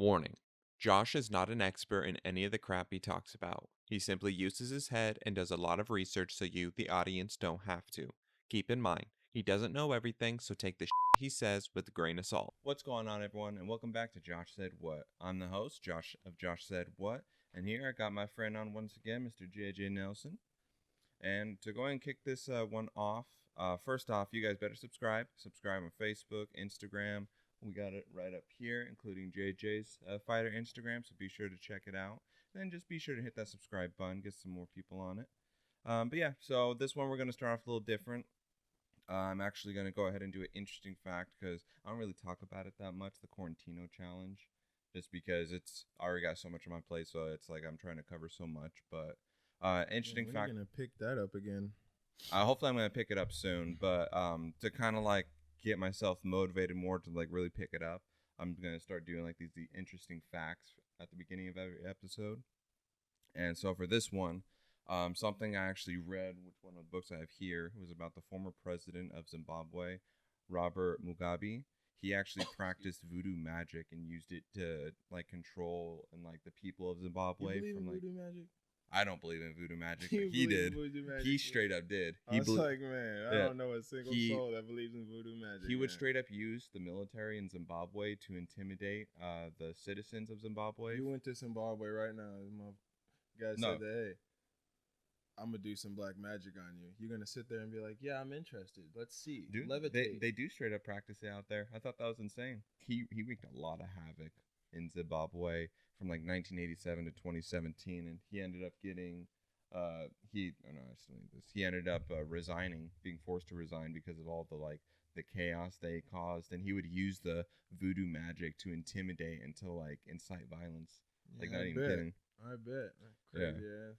Warning: Josh is not an expert in any of the crap he talks about. He simply uses his head and does a lot of research so you, the audience, don't have to. Keep in mind, he doesn't know everything, so take the he says with a grain of salt. What's going on, everyone, and welcome back to Josh Said What. I'm the host, Josh of Josh Said What, and here I got my friend on once again, Mr. JJ Nelson. And to go ahead and kick this one off, first off, you guys better subscribe. Subscribe on Facebook, Instagram. We got it right up here, including JJ's Fighter Instagram, so be sure to check it out. Then just be sure to hit that subscribe button, get some more people on it. But yeah, so this one we're going to start off a little different. I'm actually going to go ahead and do an interesting fact because I don't really talk about it that much, the Quarantino Challenge, just because it's I already got so much on my plate, so it's like I'm trying to cover so much. But interesting when fact. are you gonna pick that up again? Hopefully I'm gonna pick it up soon, but to kind of like get myself motivated more to like really pick it up, I'm gonna start doing like these interesting facts at the beginning of every episode. And so for this one, something I actually read, which one of the books I have here, was about the former president of Zimbabwe, Robert Mugabe. He actually practiced voodoo magic and used it to like control and like the people of Zimbabwe You believe from in like. voodoo magic? I don't believe in voodoo magic, You but he believe in did. voodoo magic? He straight up did. I was like, man, I Yeah. don't know a single soul that believes in voodoo magic. He would man. straight up use the military in Zimbabwe to intimidate the citizens of Zimbabwe. You went to Zimbabwe right now. My guy No. said that, hey, I'm gonna do some black magic on you. You're gonna sit there and be like, yeah, I'm interested. Let's see. Dude, Levitate. they do straight up practice it out there. I thought that was insane. He wreaked a lot of havoc in Zimbabwe from like 1987 to 2017, and he ended up getting he ended up resigning, being forced to resign because of all the chaos they caused, and he would use the voodoo magic to intimidate and to like incite violence. Yeah, Like not even kidding. I bet. Crazy ass.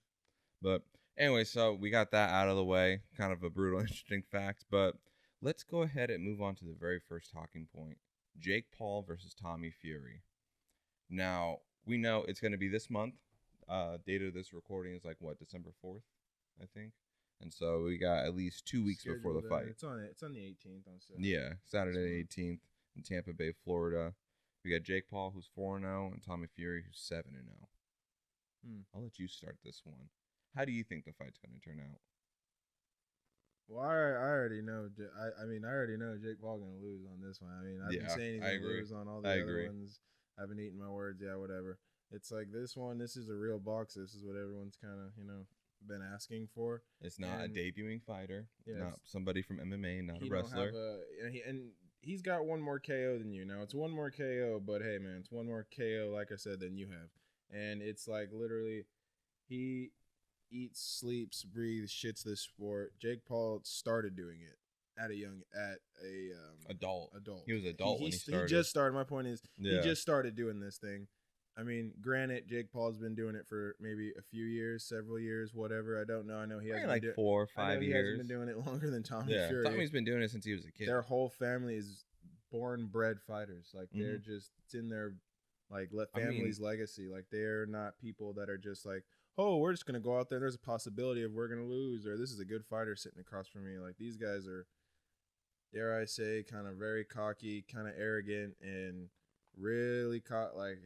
But anyway, so we got that out of the way. Kind of a brutal, interesting fact. But let's go ahead and move on to the very first talking point. Jake Paul versus Tommy Fury. Now, we know it's going to be this month. Date of this recording is like, what, December 4th, I think? And so we got at least 2 weeks before the fight. It's on the 18th on Saturday. Yeah, Saturday 18th in Tampa Bay, Florida. We got Jake Paul, who's 4-0, and Tommy Fury, who's 7-0. I'll let you start this one. How do you think the fight's going to turn out? Well, I already know. I mean, I already know Jake Paul going to lose on this one. I mean, I've been saying he's going to lose on all the other ones. I haven't eaten my words. Yeah, whatever. It's like this one. This is a real box. This is what everyone's kind of, been asking for. It's not a debuting fighter. Yeah, not somebody from MMA, not a wrestler. And he's got one more KO than you. Now, it's one more KO, but hey, man, it's one more KO, like I said, than you have. And it's like literally he eats, sleeps, breathes, shits this sport. Jake Paul started doing it adult. He was adult when he started. He just started. My point is, he just started doing this thing. I mean, granted, Jake Paul's been doing it for maybe a few years, several years, whatever. I don't know. I know he has like 4 or 5 years. He hasn't been doing it longer than Tommy Fury. Tommy's been doing it since he was a kid. Their whole family is born-bred fighters. Like they're just it's in their family's legacy. Like they're not people that are just like, oh, we're just gonna go out there. There's a possibility of we're gonna lose, or this is a good fighter sitting across from me. Like these guys are, dare I say, kind of very cocky, kind of arrogant, and really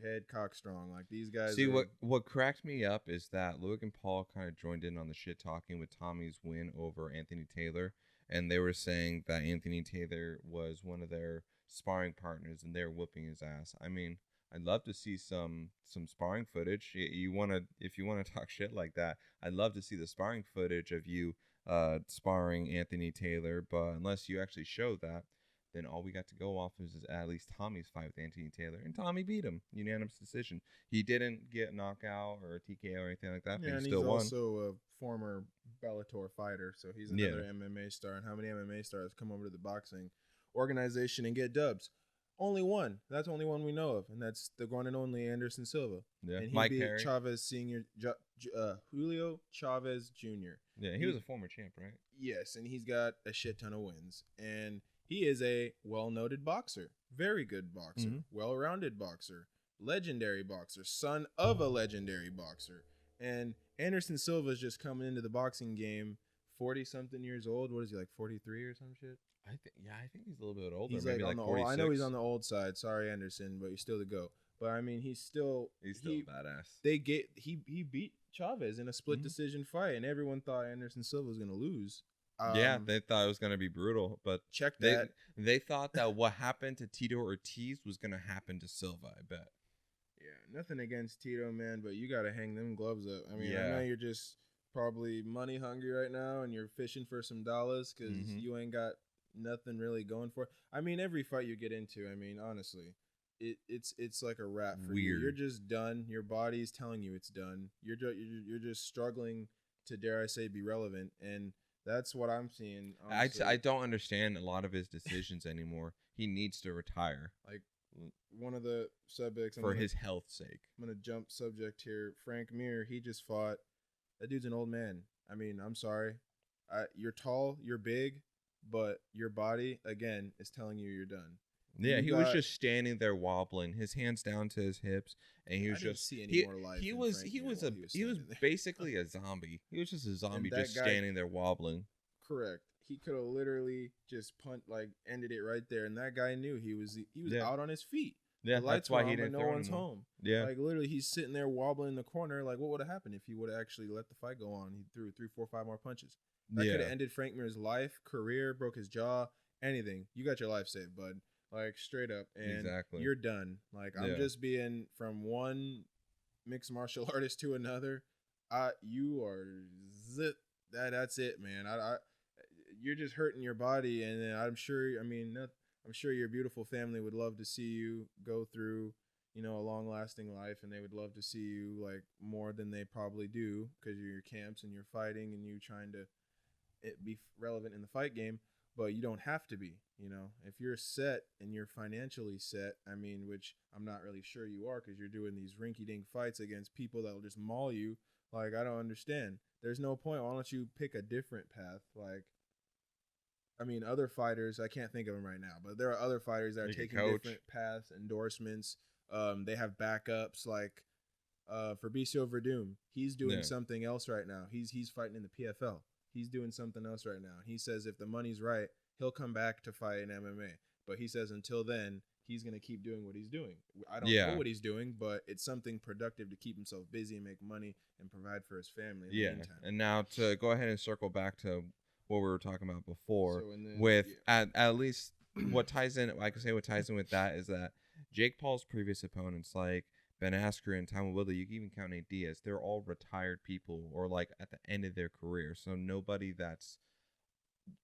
head cock strong. Like these guys. See, what cracked me up is that Logan Paul kind of joined in on the shit talking with Tommy's win over Anthony Taylor, and they were saying that Anthony Taylor was one of their sparring partners and they're whooping his ass. I mean, I'd love to see some sparring footage. If you wanna talk shit like that, I'd love to see the sparring footage of you sparring Anthony Taylor. But unless you actually show that, then all we got to go off is at least Tommy's fight with Anthony Taylor, and Tommy beat him, unanimous decision. He didn't get a knockout or a TKO or anything like that. Yeah, but and he still he's won. also a former Bellator fighter, so he's another MMA star. And how many MMA stars come over to the boxing organization and get dubs? Only one. That's the only one we know of, and that's the one and only Anderson Silva. Yeah, and he Mike beat Perry. Chavez Senior, Julio Chavez Jr. Yeah, he was a former champ, right? Yes, and he's got a shit ton of wins, and he is a well-noted boxer, very good boxer, well-rounded boxer, legendary boxer, son of a legendary boxer, and Anderson Silva is just coming into the boxing game, 40-something years old. What is he, like 43 or some shit? I think he's a little bit older. He's maybe like on the 46. I know he's on the old side. Sorry, Anderson, but you're still the GOAT. But I mean, he's still badass. He beat Chavez in a split decision fight, and everyone thought Anderson Silva was gonna lose. Yeah, they thought it was gonna be brutal, but they thought that what happened to Tito Ortiz was gonna happen to Silva. I bet. Yeah, nothing against Tito, man, but you gotta hang them gloves up. I mean, I know you're just probably money hungry right now, and you're fishing for some dollars because you ain't got nothing really going for it. I mean, every fight you get into, I mean, honestly, it's like a wrap for you. You're just done. Your body's telling you it's done. You're just struggling to, dare I say, be relevant, and that's what I'm seeing. I don't understand a lot of his decisions anymore. He needs to retire. Like one of the subjects for his health sake. I'm gonna jump subject here. Frank Mir, he just fought. That dude's an old man. I mean, I'm sorry. You're tall, you're big, but your body again is telling you you're done. Yeah, he was just standing there wobbling, his hands down to his hips, and he was just see any more life. He was basically a zombie. He was just a zombie just standing there wobbling. Correct. He could have literally just ended it right there, and that guy knew he was out on his feet. Yeah, that's why he didn't. No one's home. Yeah, like literally, he's sitting there wobbling in the corner. Like, what would have happened if he would have actually let the fight go on? He threw 3, 4, 5 more punches. That could have ended Frank Mir's life, career, broke his jaw, anything. You got your life saved, bud. Like straight up, and you're done. Like I'm just being from one mixed martial artist to another. You are zip. That's it, man. You're just hurting your body, and I'm sure. I mean, I'm sure your beautiful family would love to see you go through, a long-lasting life, and they would love to see you like more than they probably do because you're your camps and you're fighting and you trying to be relevant in the fight game. But you don't have to be, if you're set and you're financially set, I mean, which I'm not really sure you are because you're doing these rinky-dink fights against people that will just maul you. Like, I don't understand. There's no point. Why don't you pick a different path? Like, I mean, other fighters, I can't think of them right now, but there are other fighters that are taking different paths, endorsements. They have backups. Like, Fabricio Verdum, he's doing something else right now. He's fighting in the PFL. He's doing something else right now. He says if the money's right, he'll come back to fight in MMA. But he says until then, he's going to keep doing what he's doing. I don't know what he's doing, but it's something productive to keep himself busy and make money and provide for his family in the meantime. And now to go ahead and circle back to what we were talking about before, at least what ties in, I can say what ties in with that is that Jake Paul's previous opponents, like Ben Askren, Tyron Woodley, you can even count Nate Diaz, they're all retired people or like at the end of their career. So nobody that's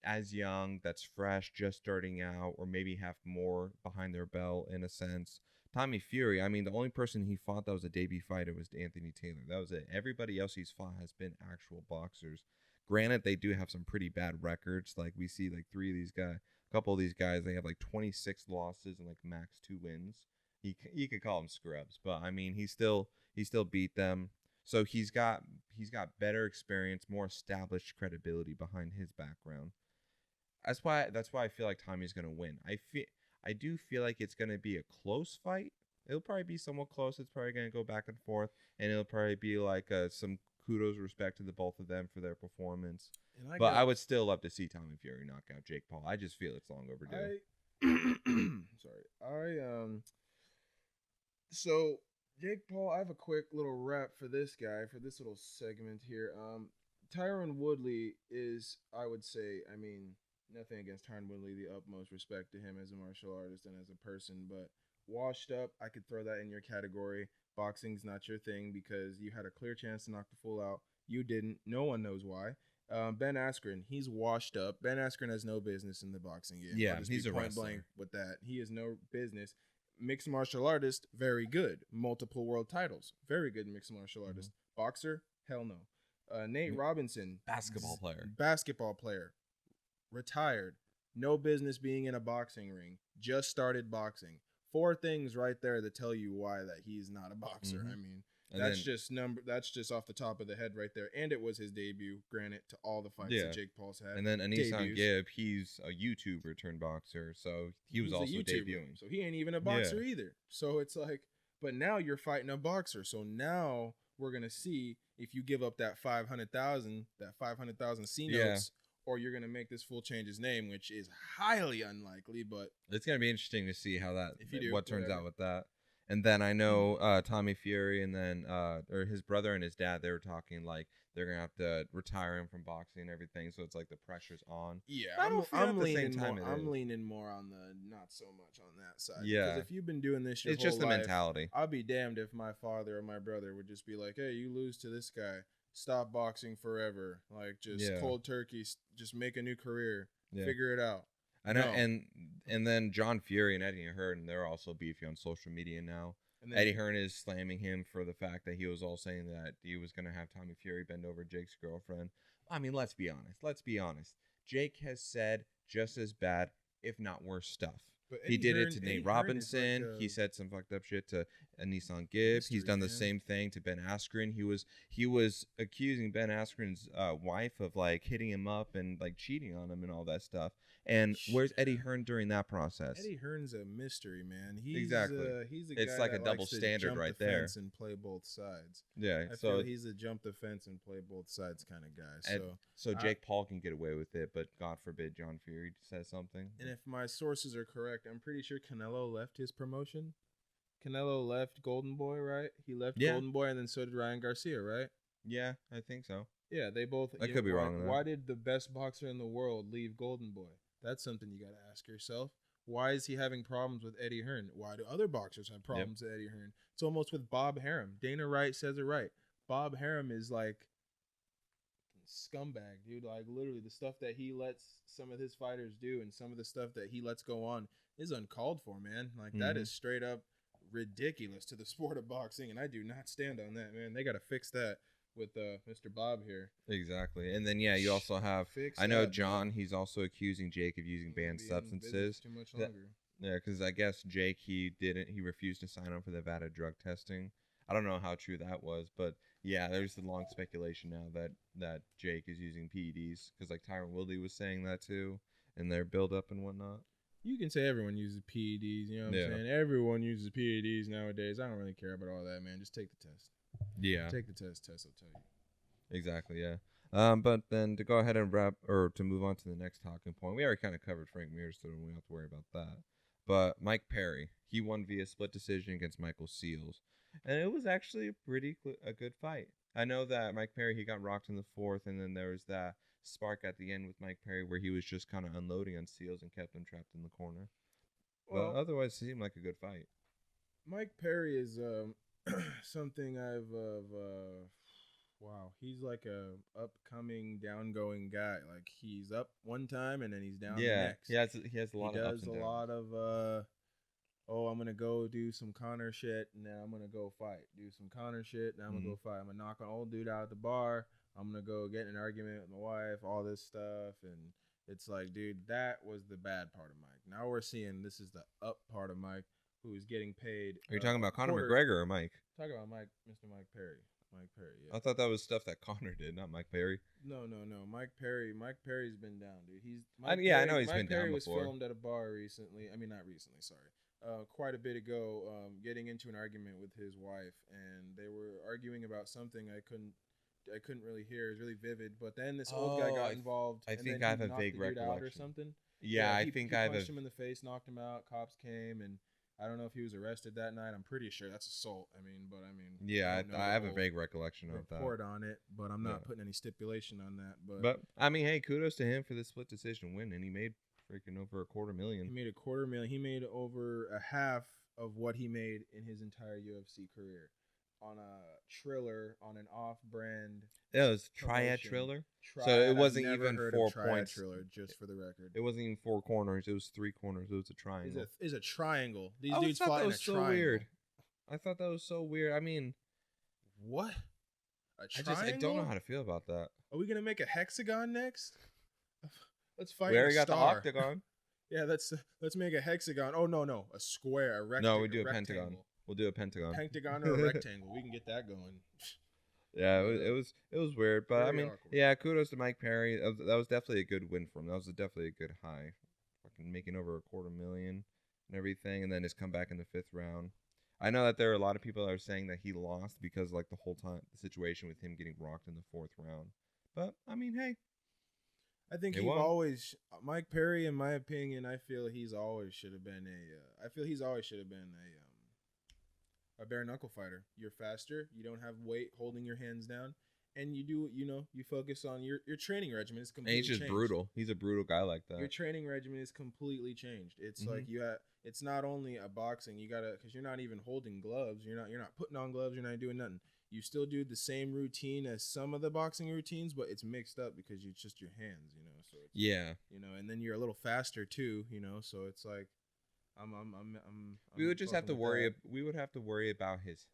as young, that's fresh, just starting out, or maybe have more behind their belt in a sense. Tommy Fury, I mean, the only person he fought that was a debut fighter was Anthony Taylor. That was it. Everybody else he's fought has been actual boxers. Granted, they do have some pretty bad records. Like we see like a couple of these guys, they have like 26 losses and like max 2 wins. You could call them scrubs, but I mean, he still beat them. So he's got better experience, more established credibility behind his background. That's why I feel like Tommy's gonna win. I do feel like it's gonna be a close fight. It'll probably be somewhat close. It's probably gonna go back and forth, and it'll probably be like some kudos, respect to the both of them for their performance. But I would still love to see Tommy Fury knock out Jake Paul. I just feel it's long overdue. So Jake Paul, I have a quick little rap for this guy, for this little segment here. Tyron Woodley is, I would say, I mean, nothing against Tyron Woodley, the utmost respect to him as a martial artist and as a person, but washed up, I could throw that in your category. Boxing's not your thing because you had a clear chance to knock the fool out. You didn't. No one knows why. Ben Askren, he's washed up. Ben Askren has no business in the boxing game. Yeah, he's a wrestler. Blank with that. He has no business. Mixed martial artist, very good. Multiple world titles, very good mixed martial artist. Boxer, hell no. Nate Robinson, basketball player, retired, no business being in a boxing ring, just started boxing. 4 things right there that tell you why that he's not a boxer. I mean, that's just off the top of the head right there. And it was his debut, granted, to all the fights that Jake Paul's had. And then Anisan Gibb, he's a YouTuber turned boxer, so he was also debuting. So he ain't even a boxer either. So it's like, but now you're fighting a boxer. So now we're gonna see if you give up that 500,000 C notes, or you're gonna make this fool change his name, which is highly unlikely. But it's gonna be interesting to see how that what turns out with that. And then I know Tommy Fury and then or his brother and his dad, they were talking like they're gonna have to retire him from boxing and everything. So it's like the pressure's on. Yeah, I don't feel I'm at the leaning same time more. it I'm is. leaning more on the not so much on that side. Yeah. Because if you've been doing this your It's whole just the life, mentality. I'll be damned if my father or my brother would just be like, "Hey, you lose to this guy, stop boxing forever. Like just cold turkey, just make a new career, figure it out." I know, and then John Fury and Eddie Hearn, they're also beefy on social media now. And Eddie Hearn is slamming him for the fact that he was all saying that he was going to have Tommy Fury bend over Jake's girlfriend. I mean, let's be honest. Jake has said just as bad, if not worse stuff. He did it to Nate Robinson. Like he said some fucked up shit to Nissan Gibbs. He's done the same thing to Ben Askren. He was accusing Ben Askren's wife of like hitting him up and like cheating on him and all that stuff. And where's Eddie Hearn during that process? Eddie Hearn's a mystery, man. He's a guy it's like a double standard right there. And play both sides. Yeah, I feel he's a jump the fence and play both sides kind of guy. So Jake Paul can get away with it, but God forbid John Fury says something. And if my sources are correct, I'm pretty sure Canelo left his promotion. Canelo left Golden Boy, right? He left Golden Boy, and then so did Ryan Garcia, right? Yeah, I think so. Yeah, they both. I could be wrong. Why did the best boxer in the world leave Golden Boy? That's something you got to ask yourself. Why is he having problems with Eddie Hearn? Why do other boxers have problems with Eddie Hearn? It's almost with Bob Harum. Dana Wright says it right. Bob Harum is like scumbag, dude. Like literally the stuff that he lets some of his fighters do and some of the stuff that he lets go on is uncalled for, man. Like that is straight up ridiculous to the sport of boxing, and I do not stand on that, man. They got to fix that with Mr. Bob here. Exactly. And then you also have I know John, he's also accusing Jake of using banned substances. Too much longer. Yeah, because I guess Jake he refused to sign on for the Nevada drug testing. I don't know how true that was, but yeah, there's the long speculation now that Jake is using PEDs because like Tyron Woodley was saying that too, and their build up and whatnot. You can say everyone uses PEDs, you know what I'm saying? Everyone uses PEDs nowadays. I don't really care about all that, man. Just take the test. Yeah. Take the test will tell you. Exactly, yeah. But then to go ahead and to move on to the next talking point, we already kind of covered Frank Mir, so we don't have to worry about that. But Mike Perry, he won via split decision against Michael Seals. And it was actually a good fight. I know that Mike Perry, he got rocked in the fourth, and then there was that spark at the end with Mike Perry where he was just kind of unloading on Seals and kept him trapped in the corner. Well, but otherwise, it seemed like a good fight. Mike Perry is something wow, he's like a upcoming, downgoing guy. Like he's up one time and then he's down the next. He has a lot of ups and downs. He does a lot of I'm gonna go do some Connor shit and then I'm gonna go fight. Do some Connor shit and then I'm gonna go fight. I'm gonna knock an old dude out at the bar. I'm gonna go get in an argument with my wife. All this stuff, and it's like, dude, that was the bad part of Mike. Now we're seeing this is the up part of Mike, who is getting paid. Are you talking about Conor McGregor or Mike? Talking about Mr. Mike Perry. Mike Perry, yeah. I thought that was stuff that Connor did, not Mike Perry. No. Mike Perry's been down, dude. I know he's been down before. Mike Perry was filmed at a bar recently. I mean, not recently, sorry. Quite a bit ago, getting into an argument with his wife, and they were arguing about something I couldn't really hear. It was really vivid, but then this old guy got involved. I think I have a vague recollection. Out or something. Yeah, I think I have. He punched him in the face, knocked him out. Cops came, and I don't know if he was arrested that night. I'm pretty sure that's assault. Yeah, I have a vague recollection of that. Report on it, but I'm not putting any stipulation on that. But I mean, hey, kudos to him for the split decision win, and he made freaking over $250,000. He made $250,000. He made over a half of what he made in his entire UFC career on a Triller, on an off-brand. Yeah, it was Triad Triller. So it wasn't even 4 points. Triller, just for the record. It wasn't even 4 corners. It was 3 corners. It was a triangle. It's a triangle. These dudes fought in a triangle. Weird. I thought that was so weird. I mean, what? A triangle? I don't know how to feel about that. Are we gonna make a hexagon next? Let's fight. We already got the octagon. Yeah, let's make a hexagon. Oh no, a square, a rectangle. No, we do a pentagon. We'll do a pentagon. Pentagon or a rectangle. We can get that going. Yeah, it was weird, but I mean, awkward. Yeah, kudos to Mike Perry. That was definitely a good win for him. That was definitely a good high. Fucking making over $250,000 and everything, and then his comeback in the 5th round. I know that there are a lot of people that are saying that he lost because like the whole time the situation with him getting rocked in the 4th round. But I mean, hey, I think Mike Perry, in my opinion, I feel he's always should have been a bare knuckle fighter. You're faster. You don't have weight holding your hands down, and you do, you focus on your training regimen is completely and he's just changed. brutal. He's a brutal guy like that. Your training regimen is completely changed. It's like it's not only a boxing. You gotta, because you're not even holding gloves. You're not putting on gloves. You're not doing nothing. You still do the same routine as some of the boxing routines, but it's mixed up because it's just your hands, So it's, and then you're a little faster too, So it's like, we would just have to worry. That. We would have to worry about his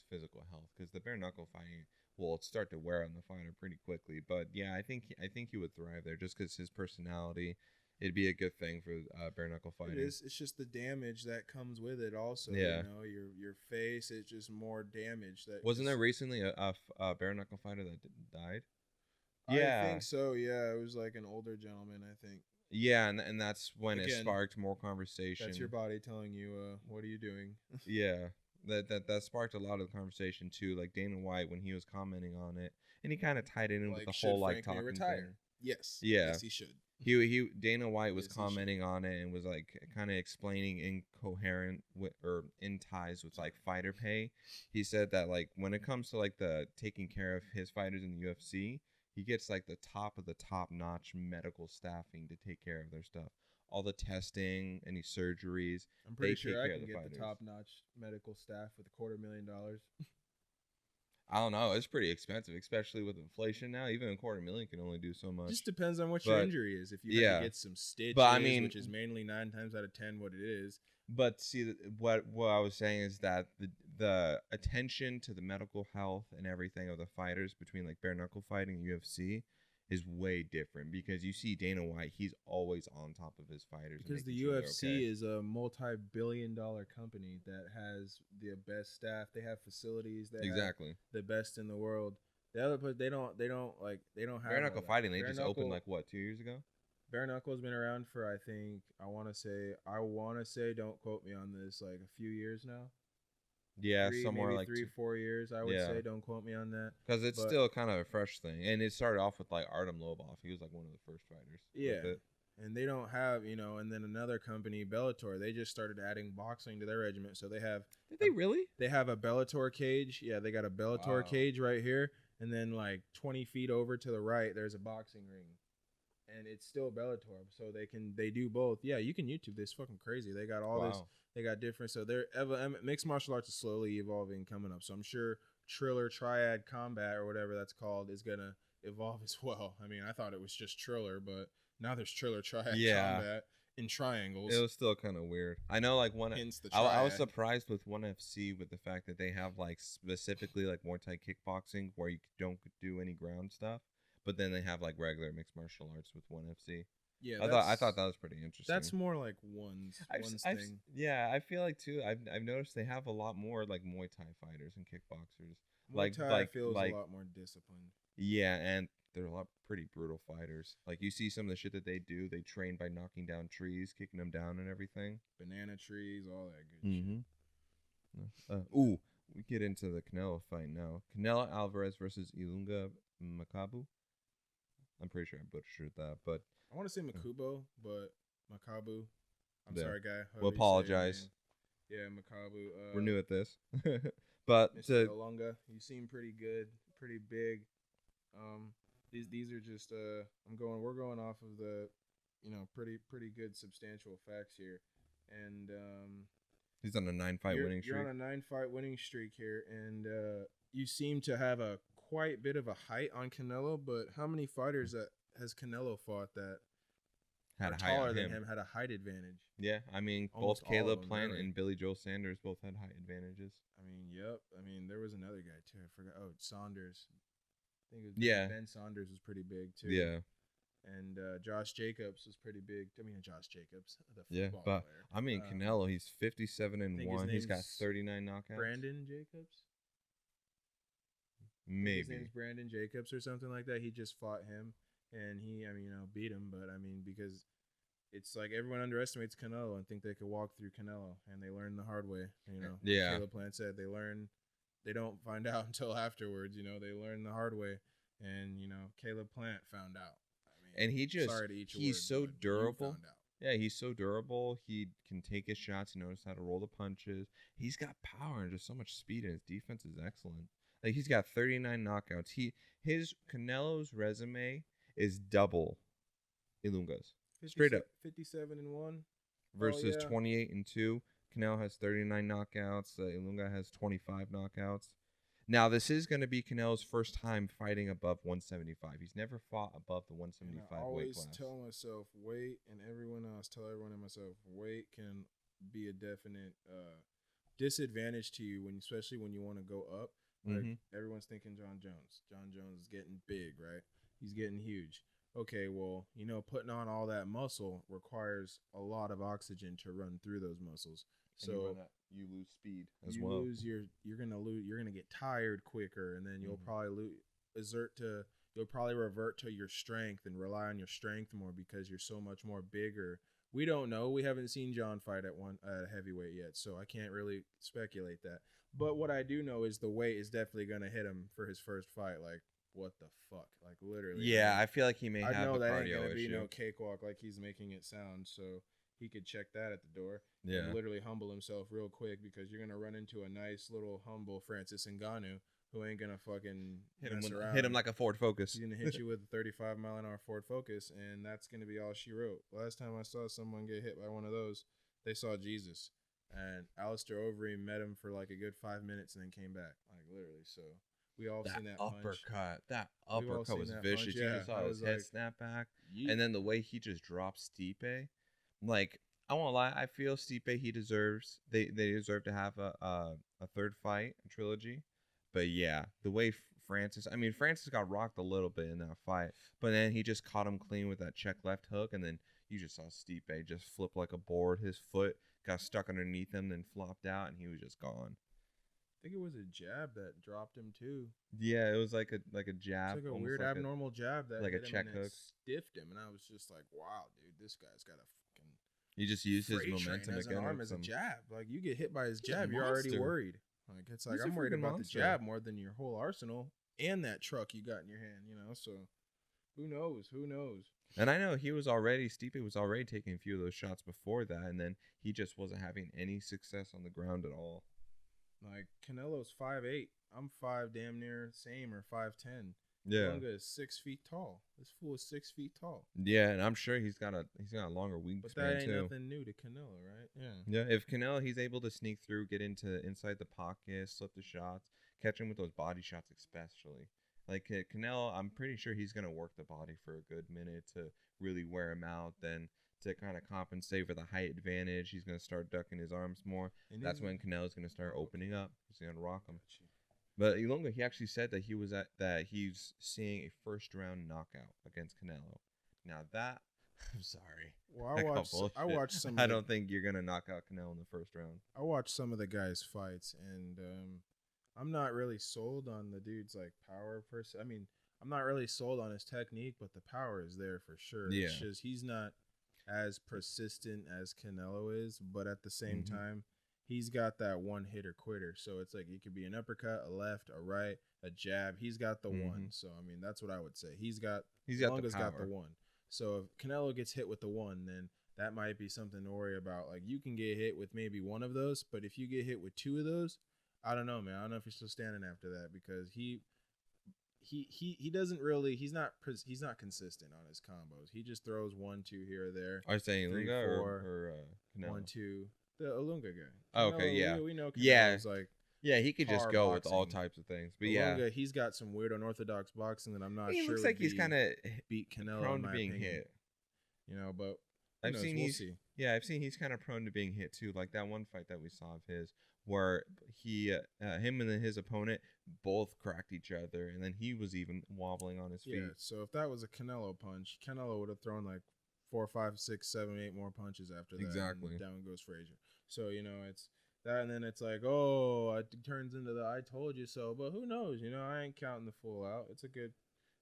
physical health, because the bare knuckle fighting will start to wear on the fighter pretty quickly. But yeah, I think he would thrive there just because his personality. It'd be a good thing for bare knuckle fighting. It is. It's just the damage that comes with it. Also, yeah. Your face. It's just more damage. That wasn't there recently a bare knuckle fighter that died? Yeah, I think so. Yeah, it was like an older gentleman, I think. Yeah, and that's when it sparked more conversation. That's your body telling you, what are you doing? Yeah, that sparked a lot of the conversation too. Like Dana White, when he was commenting on it, and he kind of tied it in with the whole talking retire? Thing. Yes. Yeah. Yes, he should. He Dana White was commenting on it and was kind of explaining incoherent or in ties with fighter pay. He said that when it comes to the taking care of his fighters in the UFC, he gets the top of the top notch medical staffing to take care of their stuff. All the testing, any surgeries. I'm pretty sure I can get the top notch medical staff with $250,000. I don't know. It's pretty expensive, especially with inflation now. Even $250,000 can only do so much. Just depends on what your injury is. If you have to get some stitches, which is mainly 9 times out of 10 what it is. But see, what I was saying is that the attention to the medical health and everything of the fighters between bare knuckle fighting and UFC is way different, because you see Dana White, he's always on top of his fighters. Because the UFC is a multi-billion-dollar company that has the best staff. They have facilities that have the best in the world. The other place, they don't have bare knuckle fighting. They just opened 2 years ago. Bare knuckle's been around for, I think, I want to say, don't quote me on this, a few years now. Yeah, somewhere maybe 3-4 years, I would say. Don't quote me on that. Because it's still kind of a fresh thing. And it started off with Artem Lobov. He was one of the first fighters. Yeah. And they don't have, and then another company, Bellator, they just started adding boxing to their regiment. So they have. Did they really? They have a Bellator cage. Yeah, they got a Bellator cage right here. And then 20 feet over to the right, there's a boxing ring. And it's still Bellator, so they do both. Yeah, you can YouTube this. Fucking crazy. They got all this. They got different. So they're mixed martial arts is slowly evolving, coming up. So I'm sure Triller Triad Combat or whatever that's called is gonna evolve as well. I mean, I thought it was just Triller, but now there's Triller Triad Combat in triangles. It was still kind of weird. I know, I was surprised with ONE FC with the fact that they have specifically Muay Thai kickboxing where you don't do any ground stuff. But then they have regular mixed martial arts with ONE FC. Yeah, I thought that was pretty interesting. That's more one's thing. Yeah, I feel too. I've noticed they have a lot more Muay Thai fighters and kickboxers. Muay Thai feels a lot more disciplined. Yeah, and they're a lot pretty brutal fighters. You see some of the shit that they do. They train by knocking down trees, kicking them down, and everything. Banana trees, all that good shit. We get into the Canelo fight now. Canelo Alvarez versus Ilunga Makabu. I'm pretty sure I butchered that, but I want to say Makubo, but Makabu. I'm sorry, guy. We'll apologize. Yeah, Makabu. We're new at this, but Mr. Ilunga, you seem pretty good, pretty big. These are just we're going off of the, pretty good substantial facts here, and he's on a 9-fight winning streak. You're on a 9-fight winning streak here, and you seem to have a quite bit of a height on Canelo, but how many fighters that has Canelo fought that had are taller than him had a height advantage? Yeah, I mean, both Caleb Plant and Billy Joe Sanders both had height advantages. I mean, yep. I mean, there was another guy too. I forgot. Oh, Saunders. I think it was Ben Saunders was pretty big too. Yeah. And Josh Jacobs was pretty big. I mean, Josh Jacobs, the football but player. I mean, Canelo, he's 57-1. He's got 39 knockouts. Brandon Jacobs. Maybe his name's Brandon Jacobs or something like that. He just fought him, and he, beat him. But because it's everyone underestimates Canelo and think they could walk through Canelo, and they learn the hard way. Yeah. Caleb Plant said they don't find out until afterwards. They learn the hard way, and Caleb Plant found out. And he's so durable. Yeah, he's so durable. He can take his shots. He knows how to roll the punches. He's got power and just so much speed, and his defense is excellent. Like he's got 39 knockouts. His Canelo's resume is double Ilunga's. Straight up. 57-1 versus 28-2. Canelo has 39 knockouts. Ilunga has 25 knockouts. Now, this is going to be Canelo's first time fighting above 175. He's never fought above the 175 weight class. I always tell myself weight, and everyone else, tell everyone and myself, weight can be a definite disadvantage to you, especially when you want to go up. Like everyone's thinking Jon Jones. Jon Jones is getting big, right? He's getting huge. Okay, well, putting on all that muscle requires a lot of oxygen to run through those muscles. So you lose speed as well. You're gonna get tired quicker, and then you'll probably you'll probably revert to your strength and rely on your strength more because you're so much more bigger. We don't know. We haven't seen Jon fight at heavyweight yet, so I can't really speculate that. But what I do know is the weight is definitely gonna hit him for his first fight. Like, what the fuck? Like, literally. Yeah, I feel like he may have a cardio issue. I know that ain't gonna be no cakewalk like he's making it sound. So he could check that at the door. Yeah. And literally humble himself real quick because you're gonna run into a nice little humble Francis Ngannou who ain't gonna fucking hit him like a Ford Focus. He's gonna hit you with a 35-mile-an-hour Ford Focus, and that's gonna be all she wrote. Last time I saw someone get hit by one of those, they saw Jesus. And Alistair Overeem met him for like a good 5 minutes and then came back, like literally. So we all seen that uppercut. Punch. That uppercut was vicious. You just saw his head snap back, and then the way he just dropped Stipe. Like, I won't lie, I feel Stipe, he deserves. They deserve to have a third fight, a trilogy. But yeah, the way Francis got rocked a little bit in that fight, but then he just caught him clean with that check left hook, and then you just saw Stipe just flip like a board. His foot got stuck underneath him, then flopped out, and he was just gone. I think it was a jab that dropped him too. Yeah, it was like a jab. It's like a weird abnormal jab that like hit a check him hook stiffed him, and I was just like, "Wow, dude, this guy's got a fucking." He just used his momentum as an arm as a jab. Like you get hit by his He's jab, you're already worried. Like it's like I'm worried about the jab more than your whole arsenal and that truck you got in your hand. So who knows? Who knows? And I know Stipe was already taking a few of those shots before that, and then he just wasn't having any success on the ground at all. Like Canelo's 5'8", I'm 5 damn near same or 5'10". Yeah, Lunga is 6 feet tall. This fool is 6 feet tall. Yeah, and I'm sure he's got a longer wingspan too. But that ain't nothing new to Canelo, right? Yeah. Yeah, if Canelo, he's able to sneak through, get inside the pocket, slip the shots, catch him with those body shots especially. Like Canelo, I'm pretty sure he's gonna work the body for a good minute to really wear him out. Then to kind of compensate for the height advantage, he's gonna start ducking his arms more. That's when Canelo's gonna start opening up. He's gonna rock him. But Ilunga, he actually said that he's seeing a first round knockout against Canelo. Now that I'm sorry. Well, I watched some. I don't think you're gonna knock out Canelo in the first round. I watched some of the guys' fights, and I'm not really sold on the dude's like power person. I mean, I'm not really sold on his technique, but the power is there for sure. Yeah. It's just he's not as persistent as Canelo is, but at the same time, he's got that one hitter quitter. So it's like it could be an uppercut, a left, a right, a jab. He's got the one. So I mean, that's what I would say. He's got the power. Got the one. So if Canelo gets hit with the one, then that might be something to worry about. Like you can get hit with maybe one of those, but if you get hit with two of those, I don't know, man. I don't know if you're still standing after that because he doesn't really he's not consistent on his combos. He just throws 1, 2 here or there. Are you saying Ilunga or Canelo? 1, 2. The Ilunga guy. Oh, okay, yeah. We know Canelo's like he could just go with all types of things. But Ilunga, he's got some weird unorthodox boxing that I'm not sure. He looks like he's kind of beat Canelo prone to being hit. But I've seen he's kind of prone to being hit too. Like that one fight that we saw of his, where him and then his opponent both cracked each other, and then he was even wobbling on his feet. Yeah. So if that was a Canelo punch, Canelo would have thrown like 4, 5, 6, 7, 8 more punches after that. Exactly. And down goes Frazier. So it's that, and then it's like, oh, it turns into the I told you so. But who knows? I ain't counting the full out. It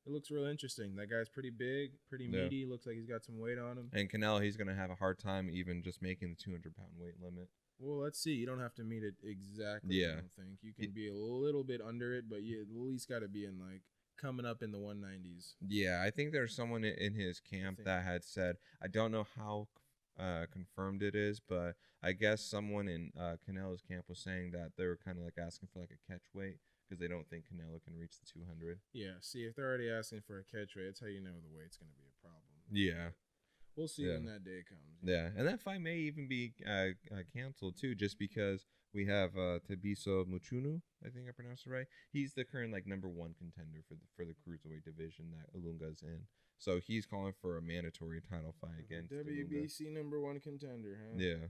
looks real interesting. That guy's pretty big, pretty meaty. Looks like he's got some weight on him. And Canelo, he's gonna have a hard time even just making the 200-pound weight limit. Well, let's see. You don't have to meet it exactly. Yeah. I don't think you can be a little bit under it, but you at least got to be in like coming up in the 190s. Yeah, I think there's someone in his camp that had said, I don't know how confirmed it is, but I guess someone in Canelo's camp was saying that they were kind of like asking for like a catch weight because they don't think Canelo can reach the 200. Yeah, see, if they're already asking for a catch weight, that's how you know the weight's going to be a problem. Yeah. We'll see when that day comes. Yeah, and that fight may even be canceled too, just because we have Tabiso Muchunu. I think I pronounced it right. He's the current like number 1 contender for the cruiserweight division that Ilunga's in. So he's calling for a mandatory title fight against WBC Ilunga. number 1 contender, huh? Yeah.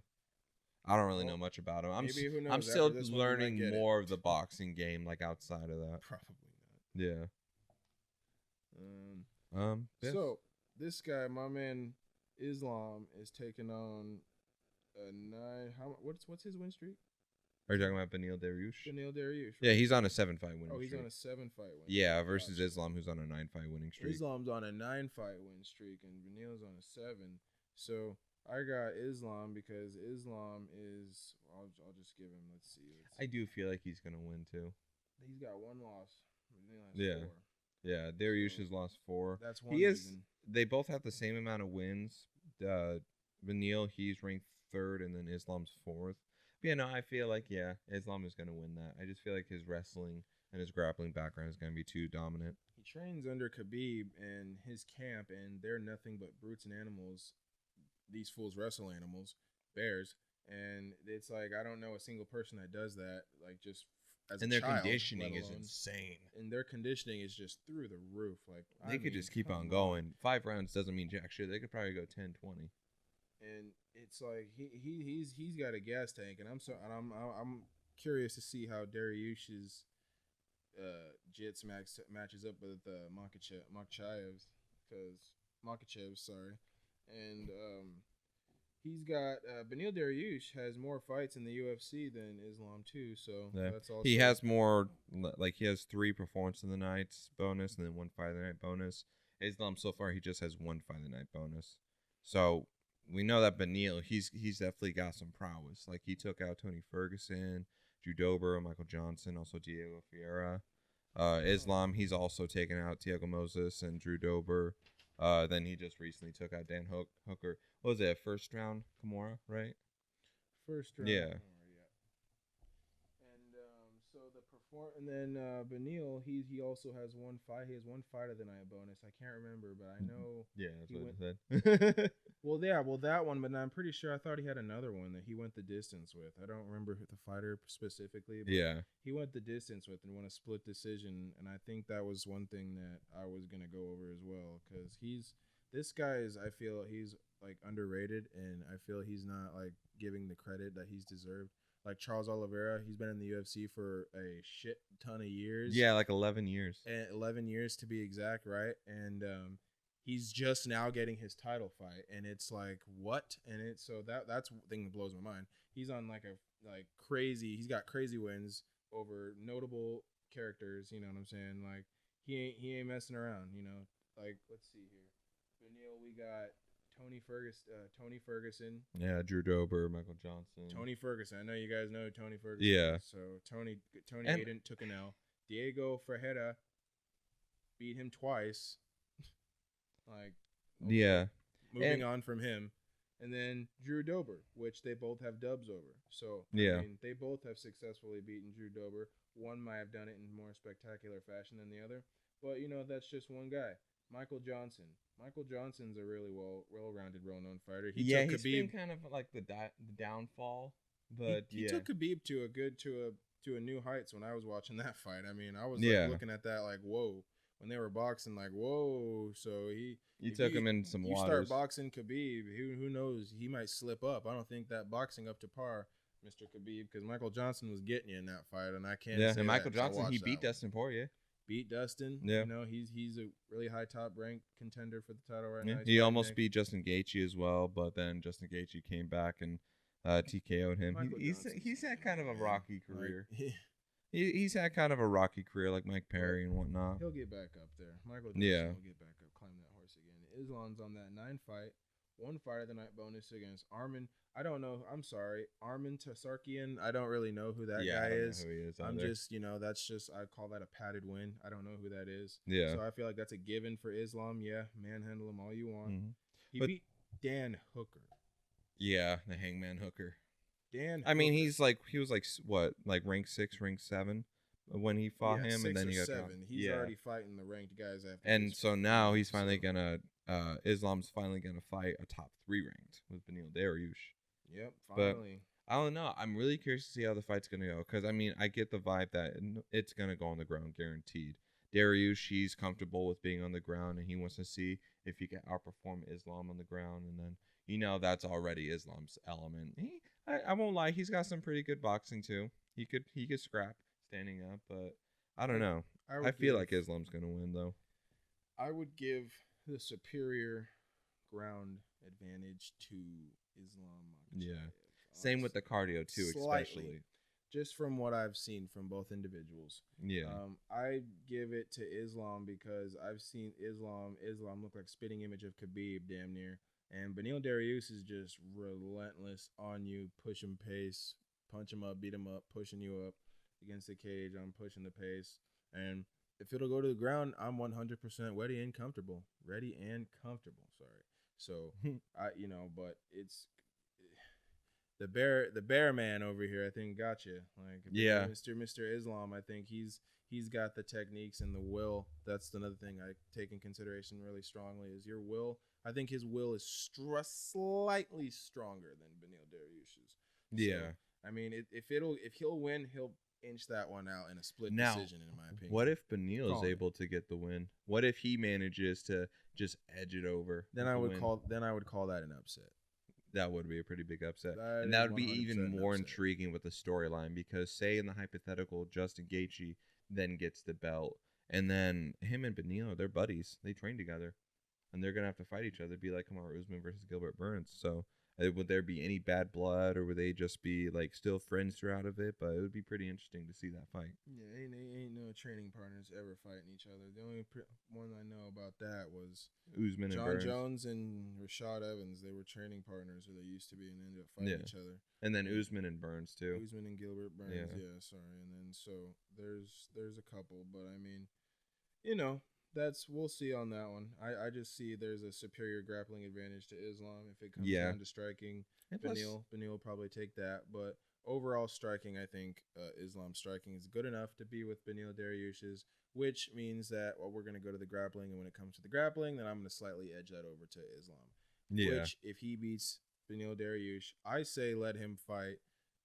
I don't really know much about him. Who knows? I'm still learning more of the boxing game, like outside of that. Probably not. Yeah. Yeah. So this guy, my man Islam, is taking on a 9. What's his win streak? Are you talking about Beneil Dariush? Beneil Dariush. Right? Yeah, he's on a 7-fight winning streak. He's on a 7-fight winning streak. Yeah, versus Islam, who's on a 9-fight winning streak. Islam's on a 9-fight win streak, and Beneil's on a 7. So I got Islam because Islam is. I'll just give him. Let's see. I do feel like he's gonna win too. He's got 1 loss. Yeah. 4. Yeah, Dariush has lost 4. That's one. They both have the same amount of wins. Beneil, he's ranked 3rd, and then Islam's 4th. But yeah, no, I feel like Islam is gonna win that. I just feel like his wrestling and his grappling background is gonna be too dominant. He trains under Khabib and his camp, and they're nothing but brutes and animals. These fools wrestle animals, bears, and it's like I don't know a single person that does that. Like just as and a their child, conditioning is insane. And their conditioning is just through the roof. Like they could just keep on going. 5 rounds doesn't mean jack shit. They could probably go 10, 20. And it's like he's got a gas tank, and I'm curious to see how Dariush's jits matches up with Makhachev, sorry, and he's got Beneil Dariush has more fights in the UFC than Islam too, so that's also he has more. Like he has 3 performance of the night bonus and then 1 fight of the night bonus. Islam so far he just has 1 fight of the night bonus, so. We know that Beneil, he's definitely got some prowess. Like, he took out Tony Ferguson, Drew Dober, Michael Johnson, also Diego Ferreira. Islam, he's also taken out Thiago Moses and Drew Dober. Then he just recently took out Dan Hooker. What was it, first round Kimura, right? First round yeah. Kimura, yeah. And then Beneil, he also has 1 fight. He has 1 fight of the night bonus. I can't remember, but I know. Yeah, that's what I said. Well, that one, but I'm pretty sure I thought he had another one that he went the distance with. I don't remember the fighter specifically, but he went the distance with and won a split decision. And I think that was one thing that I was gonna go over as well, because this guy is. I feel he's like underrated, and I feel he's not like giving the credit that he's deserved. Like Charles Oliveira, he's been in the UFC for a shit ton of years. Yeah, like 11 years. And 11 years to be exact, right? And he's just now getting his title fight, and it's like what? And it's so that's the thing that blows my mind. He's on like crazy. He's got crazy wins over notable characters. You know what I'm saying? Like he ain't messing around. You know, like let's see here, Beneil, we got. Tony Ferguson. Yeah, Drew Dober, Michael Johnson. Tony Ferguson. I know you guys know Tony Ferguson. Yeah. So Tony Aiden took an L. Diego Ferreira beat him twice. Like, okay. Yeah. Moving on from him. And then Drew Dober, which they both have dubs over. So, yeah. I mean, they both have successfully beaten Drew Dober. One might have done it in more spectacular fashion than the other. But, that's just one guy. Michael Johnson's a really well-rounded, well-known fighter. He's been kind of like the downfall, but he took Khabib to a new heights when I was watching that fight. I mean, I was looking at that like, whoa, when they were boxing, like, whoa. So he took him in some waters. You start boxing Khabib, who knows? He might slip up. I don't think that boxing up to par, Mr. Khabib, because Michael Johnson was getting you in that fight, and I can't. Yeah, and Michael Johnson, he beat Dustin Poirier. Beat Dustin. Yeah. He's a really high top ranked contender for the title right now. He almost beat Justin Gaethje as well, but then Justin Gaethje came back and TKO'd him. He's had kind of a rocky career. He's had kind of a rocky career like Mike Perry and whatnot. He'll get back up there. Michael Johnson will get back up, climb that horse again. Islam's on that 9 fight. 1 fight of the night bonus against Arman. I don't know. I'm sorry. Arman Tsarukyan. I don't really know who that guy is. Know who he is I'm just, that's just, I call that a padded win. I don't know who that is. Yeah. So I feel like that's a given for Islam. Yeah. Manhandle him all you want. Mm-hmm. He beat Dan Hooker. Yeah, the Hangman Hooker. Dan. I mean, he was like what, like rank 6, rank 7 when he fought him, and then he got 7. dropped. He's already fighting the ranked guys after. And so now he's finally gonna Islam's finally gonna fight a top 3 ranked with Beneil Dariush. Yep, finally. But I don't know. I'm really curious to see how the fight's gonna go, because I mean, I get the vibe that it's gonna go on the ground guaranteed. Dariush, he's comfortable with being on the ground, and he wants to see if he can outperform Islam on the ground, and then that's already Islam's element. I won't lie, he's got some pretty good boxing too. He could scrap standing up, but I don't know. I feel like Islam's gonna win though. I would give the superior ground advantage to Islam Makhachev. Yeah. Same with the cardio too, especially. Just from what I've seen from both individuals. Yeah. I give it to Islam because I've seen Islam look like spitting image of Khabib damn near. And Beneil Dariush is just relentless on you, push him pace, punch him up, beat him up, pushing you up against the cage. I'm pushing the pace. And if it'll go to the ground, I'm 100% ready and comfortable. So, but it's the bear man over here, I think, got you. Like, yeah, Mr. Islam, I think he's got the techniques and the will. That's another thing I take in consideration really strongly is your will. I think his will is slightly stronger than Beneil Dariush's. Yeah. So, I mean, if he'll win, he'll inch that one out in a split decision, in my opinion. What if Beneil is able to get the win? What if he manages to just edge it over? Then I would call that an upset. That would be a pretty big upset. And that would be even more intriguing with the storyline, because say in the hypothetical Justin Gaethje then gets the belt, and then him and Beneil, they're buddies. They train together. And they're going to have to fight each other. It'd be like Kamaru Usman versus Gilbert Burns. So would there be any bad blood, or would they just be like still friends throughout of it? But it would be pretty interesting to see that fight. Yeah, ain't no training partners ever fighting each other. The only one I know about that was Usman and Burns. John Jones and Rashad Evans. They were training partners, or they used to be, and ended up fighting each other. And then Usman and Burns too. Usman and Gilbert Burns. Yeah, sorry. And then so there's a couple, but I mean, we'll see on that one. I just see there's a superior grappling advantage to Islam if it comes down to striking. Beneil will probably take that, but overall striking, I think Islam's striking is good enough to be with Beneil Dariush's, which means that we're going to go to the grappling, and when it comes to the grappling, then I'm going to slightly edge that over to Islam. Yeah. Which, if he beats Beneil Dariush, I say let him fight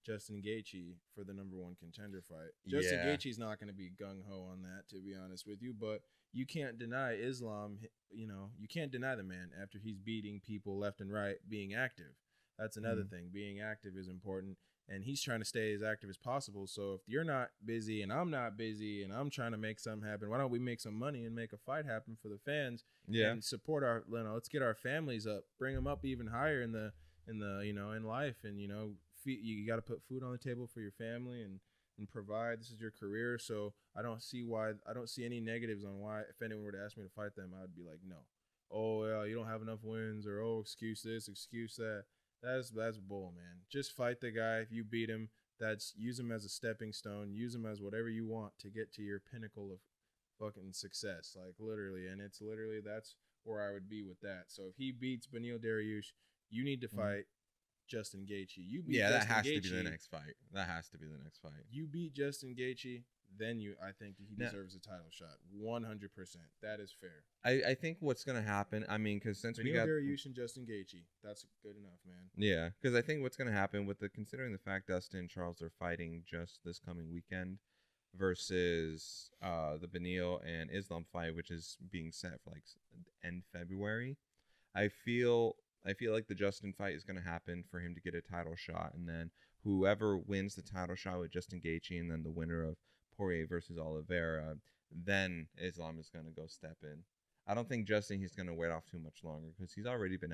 Justin Gaethje for the number 1 contender fight. Justin Gaethje's not going to be gung-ho on that, to be honest with you, but you can't deny Islam, you can't deny the man after he's beating people left and right being active. That's another thing. Being active is important, and he's trying to stay as active as possible. So if you're not busy and I'm not busy and I'm trying to make something happen, why don't we make some money and make a fight happen for the fans and support our, let's get our families up, bring them up even higher in life, and, you got to put food on the table for your family and provide. This is your career, so I don't see any negatives on why. If anyone were to ask me to fight them, I would be like, no. Oh yeah, you don't have enough wins, or excuse this, excuse that. That's bull, man. Just fight the guy. If you beat him, use him as a stepping stone. Use him as whatever you want to get to your pinnacle of fucking success, like literally. And it's literally that's where I would be with that. So if he beats Beneil Dariush, you need to fight Justin Gaethje. That has to be the next fight. That has to be the next fight. You beat Justin Gaethje, then I think he deserves a title shot. 100%. That is fair. I think what's gonna happen. I mean, because since we got Dariush and Justin Gaethje, that's good enough, man. Yeah, because I think what's gonna happen considering the fact Dustin and Charles are fighting just this coming weekend versus the Beneil and Islam fight, which is being set for like end February. I feel like the Justin fight is going to happen for him to get a title shot, and then whoever wins the title shot with Justin Gaethje, and then the winner of Poirier versus Oliveira, then Islam is going to go step in. I don't think Justin, he's going to wait off too much longer, because he's already been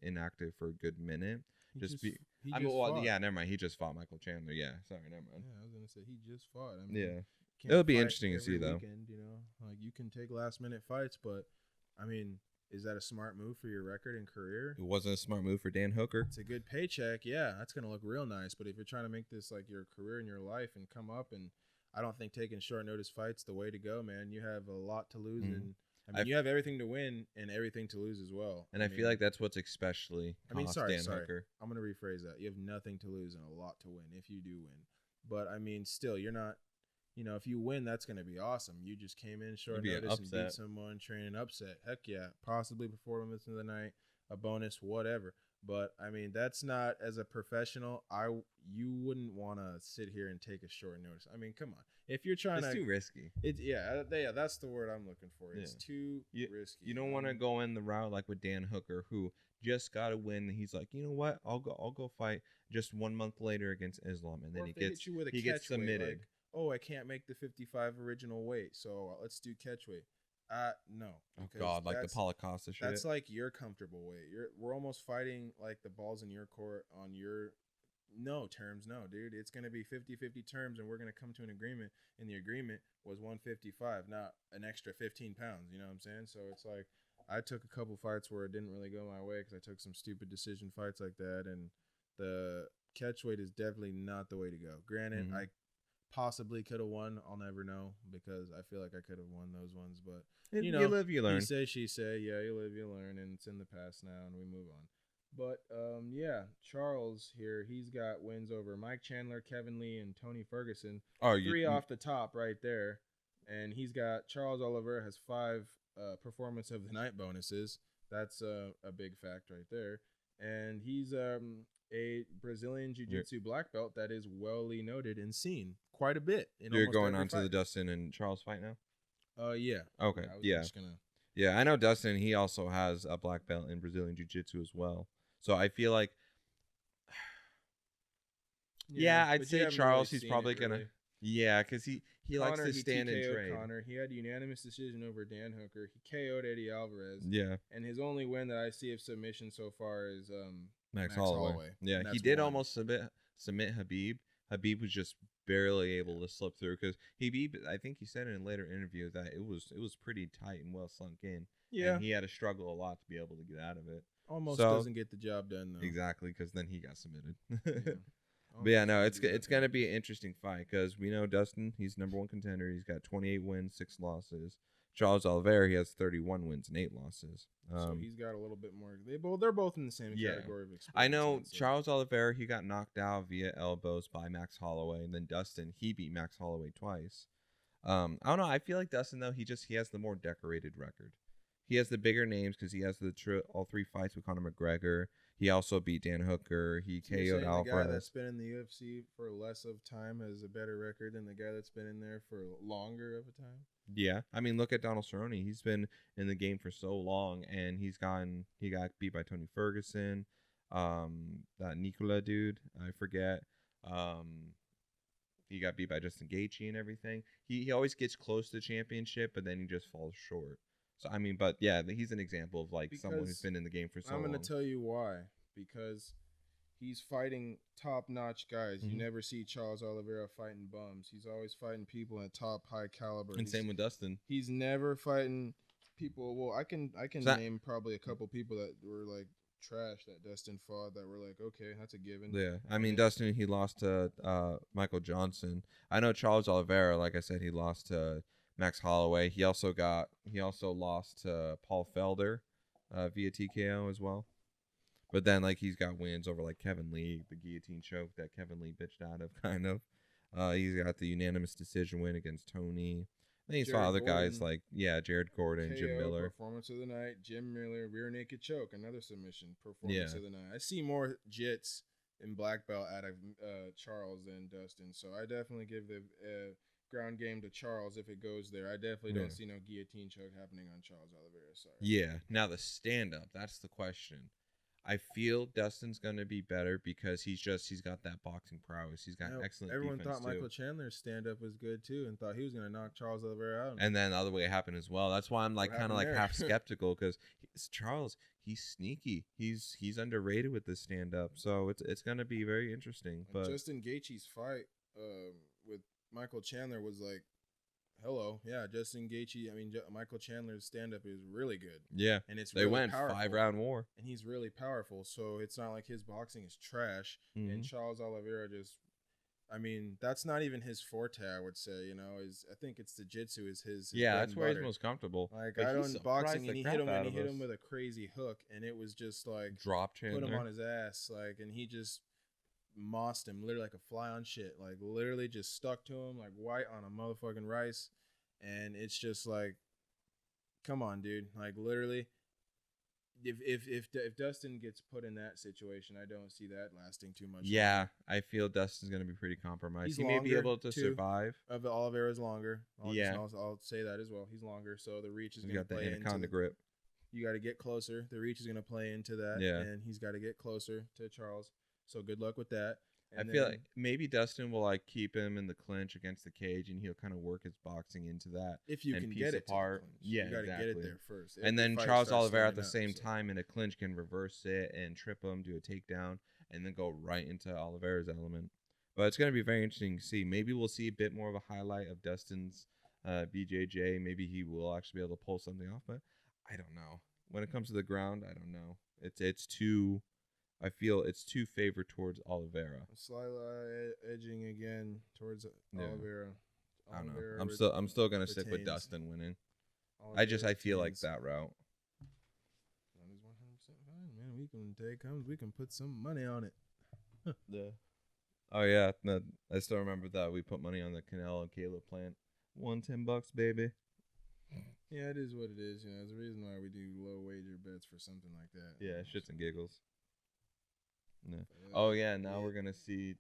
inactive for a good minute. Never mind. He just fought Michael Chandler. Yeah, sorry, never mind. Yeah, I was going to say he just fought. I mean, it'll be interesting to see though. Weekend, like you can take last minute fights, but I mean, is that a smart move for your record and career? It wasn't a smart move for Dan Hooker. It's a good paycheck. Yeah, that's going to look real nice. But if you're trying to make this like your career and your life and come up, and I don't think taking short notice fights the way to go, man. You have a lot to lose. I mean, you have everything to win and everything to lose as well. And I feel like that's what's especially sorry. Hooker. I'm going to rephrase that. You have nothing to lose and a lot to win if you do win. But, I mean, still, you're not, if you win, that's going to be awesome. You just came in short notice and beat someone, train an upset. Heck yeah. Possibly performance of the night, a bonus, whatever. But, I mean, that's not, as a professional, you wouldn't want to sit here and take a short notice. I mean, come on. If you're trying it's too risky. That's the word I'm looking for. It's too risky. You don't want to go in the route like with Dan Hooker, who just got a win. He's like, you know what? I'll go fight just 1 month later against Islam, and then he gets submitted. Like, oh, I can't make the 55 original weight, so let's do catch weight. No. Oh God, like the Paulo Costa shit. That's like your comfortable weight. We're almost fighting like the balls in your court on your terms. No, dude. It's gonna be 50-50 terms, and we're gonna come to an agreement. And the agreement was 155, not an extra 15 pounds. You know what I'm saying? So it's like I took a couple fights where it didn't really go my way because I took some stupid decision fights like that, and the catch weight is definitely not the way to go. Granted, I possibly could have won. I'll never know because I feel like I could have won those ones. But, you live, you learn. He say, she say. Yeah, you live, you learn. And it's in the past now, and we move on. But, Charles here, he's got wins over Mike Chandler, Kevin Lee, and Tony Ferguson. Three off the top right there. And he's got Charles Oliveira has 5 performance of the night bonuses. That's a big fact right there. And he's a Brazilian Jiu-Jitsu black belt that is wellly noted and seen quite a bit. You're going on to the Dustin and Charles fight now? Yeah. Okay. Yeah, I know Dustin. He also has a black belt in Brazilian Jiu-Jitsu as well. So I feel like, I'd say Charles. He's probably gonna, because he likes to stand and trade. Connor. He had a unanimous decision over Dan Hooker. He KO'd Eddie Alvarez. Yeah, and his only win that I see of submission so far is Max Holloway. Yeah, he did almost submit Habib. Habib was just barely able to slip through because Habib, I think he said in a later interview that it was pretty tight and well sunk in. Yeah, and he had to struggle a lot to be able to get out of it. Almost doesn't get the job done though. Exactly, because then he got submitted. But yeah, no, it's gonna be an interesting fight because we know Dustin, he's #1 contender. He's got 28 wins, 6 losses. Charles Oliveira, he has 31 wins and 8 losses. So he's got a little bit more. They're both in the same category of experience. I know Charles Oliveira, he got knocked out via elbows by Max Holloway, and then Dustin, he beat Max Holloway twice. I don't know. I feel like Dustin though, he has the more decorated record. He has the bigger names because he has all 3 fights with Conor McGregor. He also beat Dan Hooker. He KO'd Alvarez. The guy that's been in the UFC for less of time has a better record than the guy that's been in there for longer of a time. Yeah, I mean, look at Donald Cerrone. He's been in the game for so long, and he got beat by Tony Ferguson. That Nicola dude, I forget. He got beat by Justin Gaethje and everything. He always gets close to the championship, but then he just falls short. So, I mean, but yeah, he's an example of like someone who's been in the game for so long. I'm going to tell you why. Because he's fighting top-notch guys. You never see Charles Oliveira fighting bums. He's always fighting people at top high caliber. And same with Dustin. He's never fighting people. Well, I can name probably a couple people that were like trash that Dustin fought that were like, okay, that's a given. Yeah, I mean, Dustin, he lost to Michael Johnson. I know Charles Oliveira, like I said, he lost to Max Holloway. He also lost to Paul Felder via TKO as well. But then like he's got wins over like Kevin Lee, the guillotine choke that Kevin Lee bitched out of, kind of. He's got the unanimous decision win against Tony. Then he's fought other guys like Jared Gordon, KO, Jim Miller. Performance of the night, Jim Miller, rear naked choke, another submission. Performance of the night. I see more jits in black belt out of Charles than Dustin, so I definitely give the ground game to Charles if it goes there. I definitely don't see no guillotine choke happening on Charles Oliveira. Sorry. Yeah. Now the stand up, that's the question. I feel Dustin's gonna be better because he's got that boxing prowess. He's got excellent. Everyone defense thought Michael Chandler's stand up was good too, and thought he was gonna knock Charles Oliveira out. And then the other way happened as well. That's why I'm like kind of like half skeptical because Charles, he's sneaky. He's underrated with this stand up, so it's gonna be very interesting. But Justin Gaethje's fight with Michael Chandler was like, hello, Justin Gaethje. I mean, Michael Chandler's stand-up is really good. Yeah, and they really went powerful. 5-round war, and he's really powerful. So it's not like his boxing is trash. And Charles Oliveira just I mean, that's not even his forte. I would say, I think it's jiu-jitsu is his yeah, bread that's and where he's butter. most comfortable. Like But I he don't boxing, surprised and the he crap hit him, out and he of hit us. him with a crazy hook, and it was just like Dropped put him Chandler. on his ass, like, and he just mossed him, literally like a fly on shit, like literally just stuck to him like white on a motherfucking rice, and it's just like, come on, dude, like literally. If Dustin gets put in that situation, I don't see that lasting too much. Yeah, longer. I feel Dustin's gonna be pretty compromised. He may be longer, able to too. survive. Of Oliveira's longer. Yeah. I'll say that as well. He's longer, so the reach is He's going to got the play anaconda into. grip. You got to get closer. The reach is going to play into that. Yeah. And he's got to get closer to Charles. So good luck with that. And I feel like maybe Dustin will like keep him in the clinch against the cage, and he'll kind of work his boxing into that. if you and can piece get it apart. to the clinch. Yeah, you got to get exactly. it there first. And If then the fight Charles starts Oliveira at the standing same up, time in a clinch can reverse it and trip him, do a takedown, and then go right into Oliveira's element. But it's going to be very interesting to see. Maybe we'll see a bit more of a highlight of Dustin's BJJ. Maybe he will actually be able to pull something off, but I don't know. When it comes to the ground, I don't know. It's too. I feel it's too favored towards Oliveira. Slightly edging again towards Oliveira. I don't know. I'm still gonna stick with Dustin winning. I feel like that route. That is 100% fine, man. We can take comes. We can put some money on it. Yeah. Oh yeah, no, I still remember that we put money on the Canelo and Caleb plant. $110, baby. Yeah, it is what it is. There's a reason why we do low wager bets for something like that. Yeah, shits and giggles. No. Oh yeah, now we're gonna see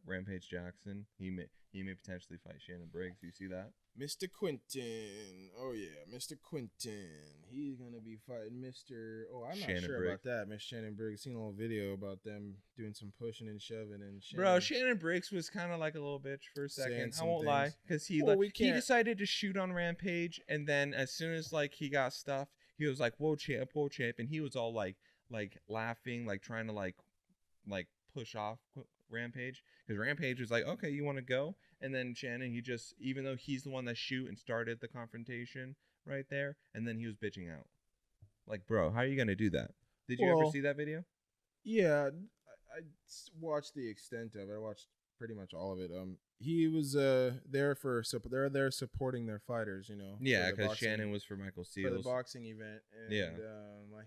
Rampage Jackson. He may potentially fight Shannon Briggs. You see that? Mr. Quinton. Oh yeah, Mr. Quinton. He's gonna be fighting Mr. Oh, I'm Shannon not sure Briggs. about that. Miss Shannon Briggs. Seen a little video about them doing some pushing and shoving and Bro, Shannon Briggs was kind of like a little bitch for a second. I won't lie, because he he decided to shoot on Rampage, and then as soon as like he got stuffed, he was like, whoa champ, and he was all like laughing, like trying to like push off Rampage, because Rampage was like, okay, you want to go? And then Shannon, he just, even though he's the one that shoot and started the confrontation right there, and then he was bitching out. Like, bro, how are you gonna do that? Did you ever see that video? Yeah, I watched the extent of it. I watched pretty much all of it. He was there for they're there supporting their fighters, Yeah, because Shannon was for Michael Seals for the boxing event, and yeah,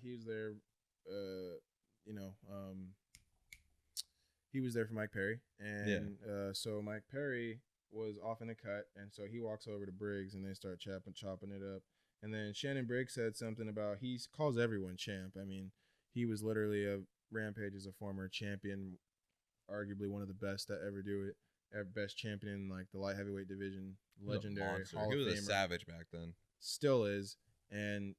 he was there. He was there for Mike Perry, and so Mike Perry was off in the cut, and so he walks over to Briggs, and they start chopping it up. And then Shannon Briggs said something about he calls everyone champ. I mean, he was literally Rampage as a former champion, arguably one of the best that ever do it, best champion in like the light heavyweight division, legendary Hall of Famer. He was a savage back then. Still is, and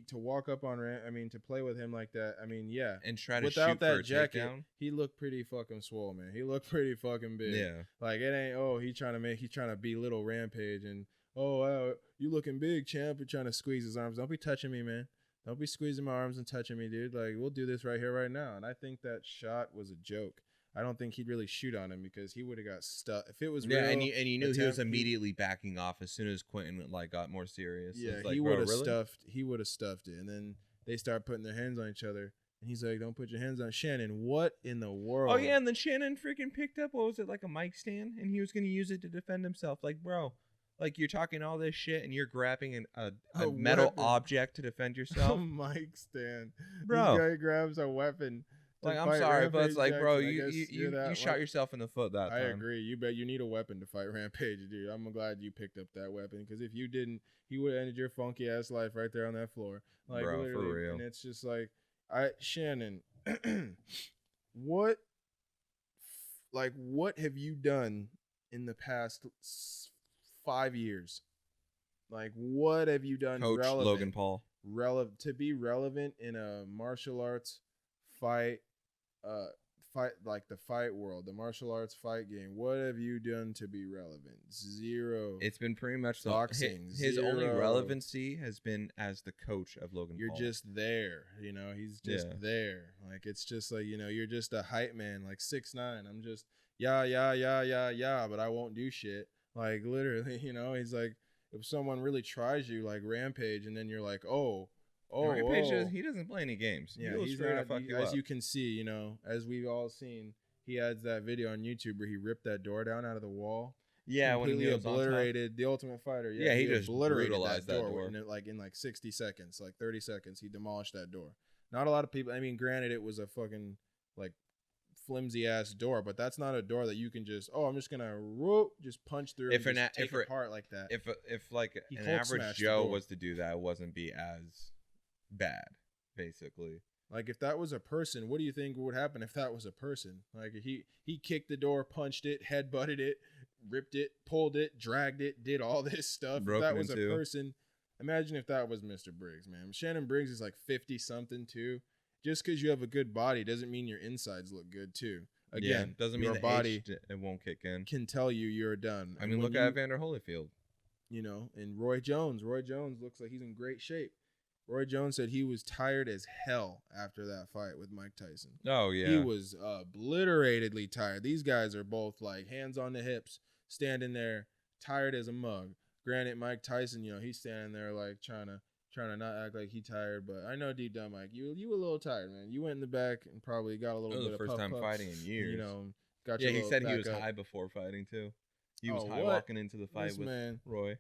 to walk up on to play with him like that, yeah. And try to without shoot that for a jacket, takedown. he looked pretty fucking swole, man. He looked pretty fucking big. Yeah. Like it ain't he's trying to belittle Rampage and you looking big, champ. You're trying to squeeze his arms. Don't be touching me, man. Don't be squeezing my arms and touching me, dude. Like we'll do this right here, right now. And I think that shot was a joke. I don't think he'd really shoot on him because he would have got stuck. If it was real, and you knew he was immediately backing off as soon as Quinton got more serious. Yeah, like, he would have stuffed. He would have stuffed it, and then they start putting their hands on each other, and he's like, "Don't put your hands on Shannon." What in the world? Oh yeah, and then Shannon freaking picked up like a mic stand, and he was gonna use it to defend himself. Like, bro, like you're talking all this shit, and you're grabbing a metal weapon. Object to defend yourself. A mic stand, bro. This guy grabs a weapon. Like, I'm sorry, but it's like, bro, you shot yourself in the foot that time. I agree. You bet you need a weapon to fight Rampage, dude. I'm glad you picked up that weapon, because if you didn't, he would have ended your funky ass life right there on that floor. Like, bro, literally. For real. And it's just like, Shannon, what have you done in the past 5 years? Like, what have you done? Coach Logan Paul. To be relevant in a martial arts fight like the fight world, the martial arts fight game. What have you done to be relevant? Zero. It's been pretty much boxing. His only relevancy has been as the coach of Logan Paul. You're just there, he's just there. Like, it's just like, you're just a hype man, like 6ix9ine. I'm just yeah, but I won't do shit. Like, literally, he's like, if someone really tries you like Rampage, and then you're like, Rampage, he doesn't play any games. Yeah, he's straight up fuck you up. As you can see, as we've all seen, he has that video on YouTube where he ripped that door down out of the wall. Yeah, completely when he obliterated the Ultimate Fighter. Yeah, he just brutalized that door. In like 60 seconds, like 30 seconds, he demolished that door. Not a lot of people. I mean, granted, it was a fucking like flimsy ass door, but that's not a door that you can just I'm just gonna just punch through and take it apart like that. If like an average Joe was to do that, it wouldn't be as bad, basically. Like if that was a person, what do you think would happen if that was a person? Like he kicked the door, punched it, headbutted it, ripped it, pulled it, dragged it, did all this stuff. If that was a person, imagine if that was Mr. Briggs, man. Shannon Briggs is like 50 something too. Just because you have a good body doesn't mean your insides look good too. Again, doesn't mean your body it won't kick in. Can tell you you're done. I mean, look at Evander Holyfield. You know, and Roy Jones. Roy Jones looks like he's in great shape. Roy Jones said he was tired as hell after that fight with Mike Tyson. Oh, yeah. He was obliteratedly tired. These guys are both like hands on the hips, standing there, tired as a mug. Granted, Mike Tyson, you know, he's standing there like trying to not act like he tired, but I know deep down, Mike, you were a little tired, man. You went in the back and probably got a little bit of first time fighting in years. You know, he said he was high before fighting too. He was high walking into the fight with Roy.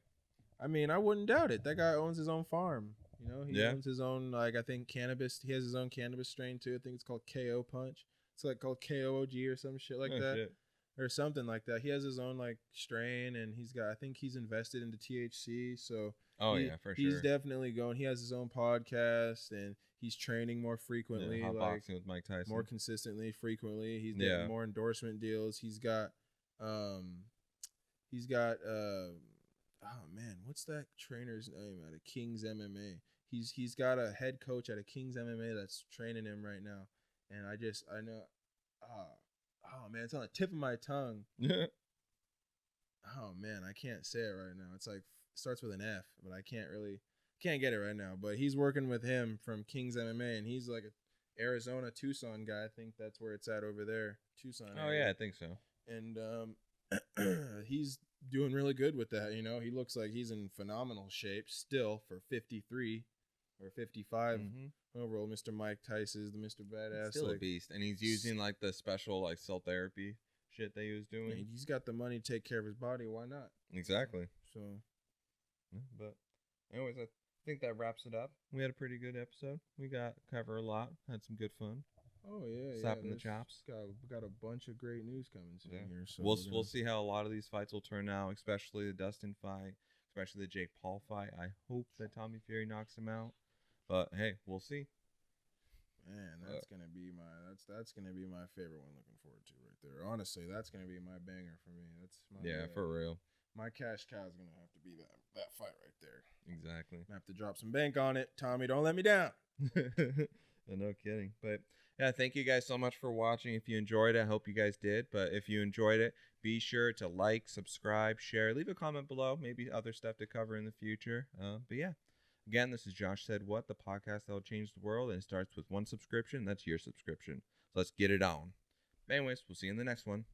I mean, I wouldn't doubt it. That guy owns his own farm. You know, he owns his own, like, I think cannabis. He has his own cannabis strain too. I think it's called KO Punch. It's like called KOOG or some shit like that. Shit. Or something like that. He has his own like strain, and I think he's invested into THC. So for sure. He's definitely going. He has his own podcast, and he's training more frequently, hot boxing with Mike Tyson, more consistently, frequently. He's getting more endorsement deals. He's got, oh man, what's that trainer's name out of King's MMA? He's got a head coach at a King's MMA that's training him right now, and I know. Oh man, it's on the tip of my tongue. Yeah. Oh man, I can't say it right now. It's like starts with an F, but I can't get it right now. But he's working with him from King's MMA, and he's like a Arizona, Tucson guy. I think that's where it's at over there, Tucson. Oh area. Yeah, I think so. And he's doing really good with that. You know, he looks like he's in phenomenal shape still for 53 or 55. Overall, Mr. Mike Tyson is the Mr. Badass. He's still a beast, and he's using like the special like cell therapy shit that he was doing. Yeah, he's got the money to take care of his body. Why not? Exactly. So, but anyways, I think that wraps it up. We had a pretty good episode. We got cover a lot. Had some good fun. Oh yeah, slapping the chops. Got a bunch of great news coming soon here. So we'll see how a lot of these fights will turn out, especially the Dustin fight, especially the Jake Paul fight. I hope that Tommy Fury knocks him out. But hey, we'll see. Man, that's gonna be my favorite one. Looking forward to right there. Honestly, that's gonna be my banger for me. That's my for real. My cash cow is gonna have to be that fight right there. Exactly. I have to drop some bank on it. Tommy, don't let me down. No kidding. But yeah, thank you guys so much for watching. If you enjoyed it, I hope you guys did. But if you enjoyed it, be sure to like, subscribe, share, leave a comment below. Maybe other stuff to cover in the future. But yeah. Again, this is Josh Said What, the podcast that will change the world, and it starts with one subscription. That's your subscription. So let's get it on. But anyways, we'll see you in the next one.